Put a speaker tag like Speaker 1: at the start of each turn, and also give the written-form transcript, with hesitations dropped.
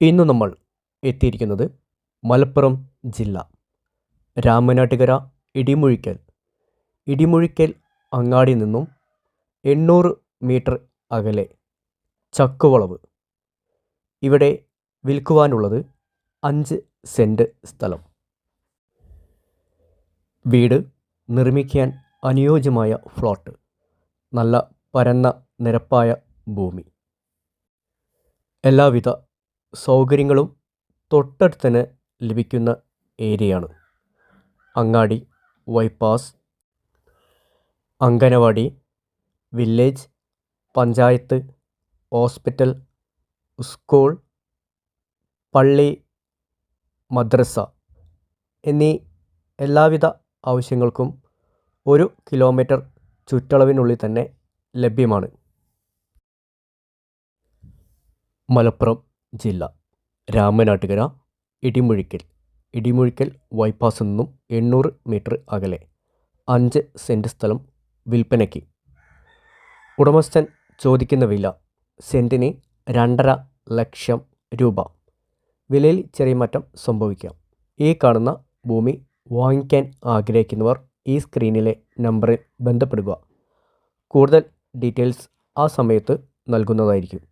Speaker 1: ഇന്ന് നമ്മൾ എത്തിയിരിക്കുന്നത് മലപ്പുറം ജില്ല രാമനാട്ടുകര ഇടിമുഴിക്കൽ അങ്ങാടി നിന്നും 800 മീറ്റർ അകലെ ചക്കുവളവ്. ഇവിടെ വിൽക്കുവാനുള്ളത് 5 സെൻറ്റ് സ്ഥലം. വീട് നിർമ്മിക്കാൻ അനുയോജ്യമായ ഫ്ലോട്ട്. നല്ല പരന്ന നിരപ്പായ ഭൂമി. എല്ലാവിധ സൗകര്യങ്ങളും തൊട്ടടുത്ത് തന്നെ ലഭിക്കുന്ന ഏരിയയാണ്. അങ്ങാടി, bypass, anganwadi, village, panchayat, hospital, school, പള്ളി, മദ്രസ എന്നീ എല്ലാവിധ ആവശ്യങ്ങൾക്കും 1 കിലോമീറ്റർ ചുറ്റളവിനുള്ളിൽ തന്നെ ലഭ്യമാണ്. മലപ്പുറം ജില്ല രാമനാട്ടുകര ഇടിമുഴിക്കൽ ബൈപ്പാസിൽ നിന്നും 800 മീറ്റർ അകലെ 5 സെൻറ്റ് സ്ഥലം വിൽപ്പനയ്ക്ക്. ഉടമസ്ഥൻ ചോദിക്കുന്ന വില സെൻറ്റിന് 2.5 ലക്ഷം രൂപ. വിലയിൽ ചെറിയ മാറ്റം സംഭവിക്കാം. ഈ കാണുന്ന ഭൂമി വാങ്ങിക്കാൻ ആഗ്രഹിക്കുന്നവർ ഈ സ്ക്രീനിലെ നമ്പറിൽ ബന്ധപ്പെടുക. കൂടുതൽ ഡീറ്റെയിൽസ് ആ സമയത്ത് നൽകുന്നതായിരിക്കും.